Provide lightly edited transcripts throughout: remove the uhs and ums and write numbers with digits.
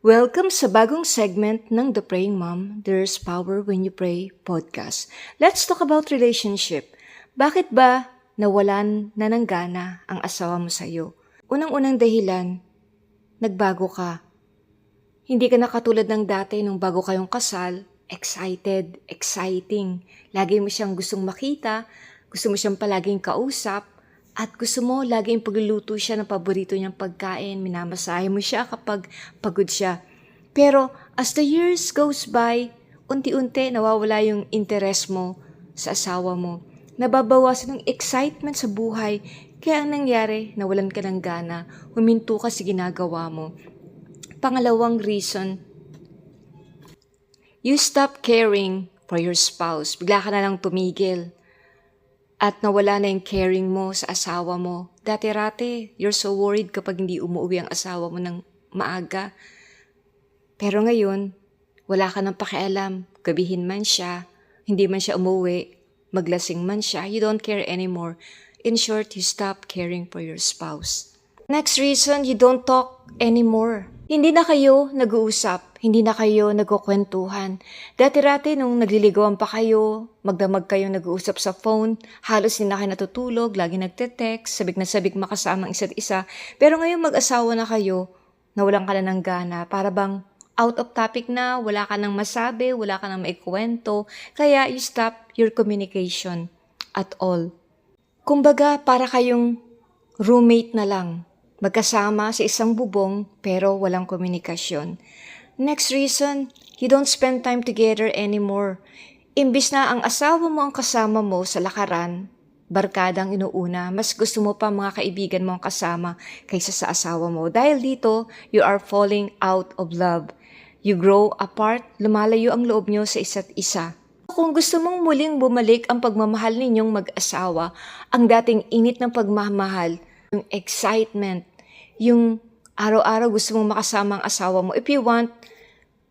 Welcome sa bagong segment ng The Praying Mom, There's Power When You Pray podcast. Let's talk about relationship. Bakit ba nawalan na ng gana ang asawa mo sa'yo? Unang-unang dahilan, nagbago ka. Hindi ka na katulad ng dati nung bago kayong kasal, excited, exciting. Lagi mo siyang gustong makita, gusto mo siyang palaging kausap, at gusto mo laging pagluluto siya ng paborito niyang pagkain, minamasahe mo siya kapag pagod siya. Pero as the years goes by, unti-unti nawawala yung interest mo sa asawa mo. Nababawasan ng excitement sa buhay, kaya ang nangyari, nawalan ka ng gana, huminto ka sa ginagawa mo. Pangalawang reason, you stop caring for your spouse. Bigla ka na lang tumigil. At nawala na yung caring mo sa asawa mo. Dati-rati, you're so worried kapag hindi umuwi ang asawa mo ng maaga. Pero ngayon, wala ka ng pakialam. Gabihin man siya, hindi man siya umuwi, maglasing man siya, you don't care anymore. In short, you stop caring for your spouse. Next reason, you don't talk anymore. Hindi na kayo nag-uusap, hindi na kayo nagkukwentuhan. Dati-rati nung nagliligawan pa kayo, magdamag kayong nag-uusap sa phone, halos hindi na kayo natutulog, lagi nagte-text, sabik na sabik makasama ang isa't isa. Pero ngayon mag-asawa na kayo, nawalan ka na ng gana, para bang out of topic na, wala ka nang masabi, wala ka nang maikwento, kaya you stop your communication at all. Kumbaga, para kayong roommate na lang. Magkasama sa isang bubong pero walang komunikasyon. Next reason, you don't spend time together anymore. Imbis na ang asawa mo ang kasama mo sa lakaran, barkadang inuuna, mas gusto mo pa mga kaibigan mo ang kasama kaysa sa asawa mo. Dahil dito, you are falling out of love. You grow apart, lumalayo ang loob nyo sa isa't isa. Kung gusto mong muling bumalik ang pagmamahal ninyong mag-asawa, ang dating init ng pagmamahal, yung excitement, yung araw-araw gusto mong makasama ang asawa mo. If you want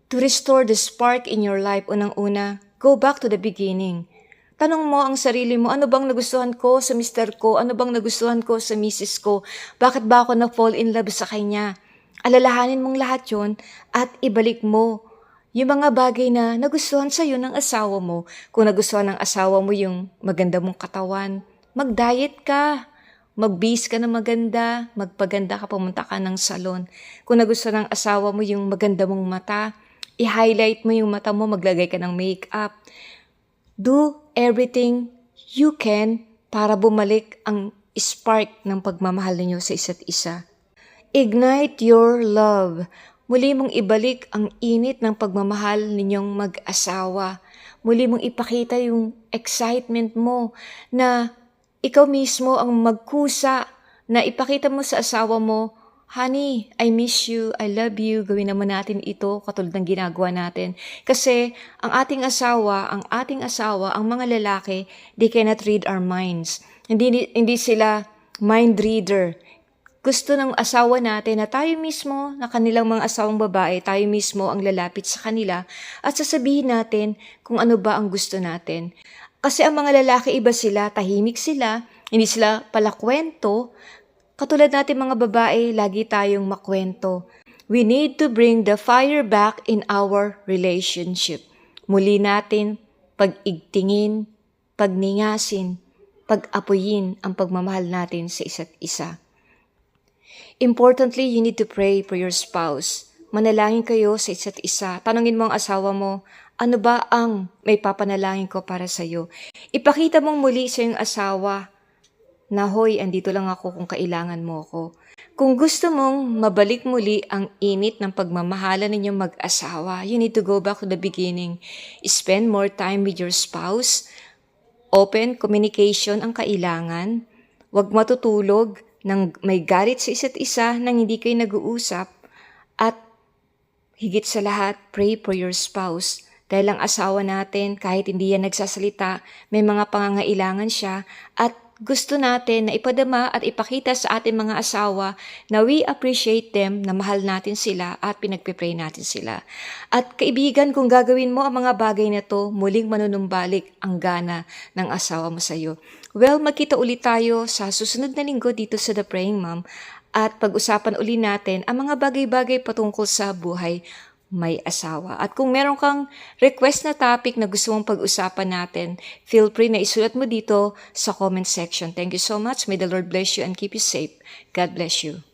to restore the spark in your life, unang-una, go back to the beginning. Tanong mo ang sarili mo, ano bang nagustuhan ko sa mister ko? Ano bang nagustuhan ko sa misis ko? Bakit ba ako na-fall in love sa kanya? Alalahanin mong lahat yun at ibalik mo yung mga bagay na nagustuhan sa'yo ng asawa mo. Kung nagustuhan ng asawa mo yung maganda mong katawan, mag-diet ka. Magbihis ka na maganda, magpaganda ka, pumunta ka ng salon. Kung nagustuhan ng asawa mo yung maganda mong mata, i-highlight mo yung mata mo, maglagay ka ng makeup. Do everything you can para bumalik ang spark ng pagmamahal ninyo sa isa't isa. Ignite your love. Muli mong ibalik ang init ng pagmamahal ninyong mag-asawa. Muli mong ipakita yung excitement mo na ikaw mismo ang magkusa na ipakita mo sa asawa mo, honey, I miss you, I love you, gawin naman natin ito katulad ng ginagawa natin. Kasi ang ating asawa, ang mga lalaki, they cannot read our minds. Hindi sila mind reader. Gusto ng asawa natin na tayo mismo, na kanilang mga asawang babae, tayo mismo ang lalapit sa kanila at sasabihin natin kung ano ba ang gusto natin. Kasi ang mga lalaki iba sila, tahimik sila, hindi sila palakwento. Katulad natin mga babae, lagi tayong makwento. We need to bring the fire back in our relationship. Muli natin pag-igtingin, pagningasin, pag-apuyin ang pagmamahal natin sa isa't isa. Importantly, you need to pray for your spouse. Manalangin kayo sa isa't isa. Tanungin mo ang asawa mo, ano ba ang may papanalangin ko para sa iyo? Ipakita mong muli sa iyong asawa na, hoy, andito lang ako kung kailangan mo ako. Kung gusto mong mabalik muli ang init ng pagmamahala ninyong mag-asawa, you need to go back to the beginning. Spend more time with your spouse. Open communication ang kailangan. Huwag matutulog nang may galit sa isa't isa nang hindi kayo nag-uusap. At higit sa lahat, pray for your spouse. Dahil ang asawa natin, kahit hindi yan nagsasalita, may mga pangangailangan siya at gusto natin na ipadama at ipakita sa ating mga asawa na we appreciate them, na mahal natin sila at pinagpipray natin sila. At kaibigan, kung gagawin mo ang mga bagay na to, muling manunumbalik ang gana ng asawa mo sa iyo. Well, magkita ulit tayo sa susunod na linggo dito sa The Praying Mom. At pag-usapan uli natin ang mga bagay-bagay patungkol sa buhay may asawa. At kung meron kang request na topic na gusto mong pag-usapan natin, feel free na isulat mo dito sa comment section. Thank you so much. May the Lord bless you and keep you safe. God bless you.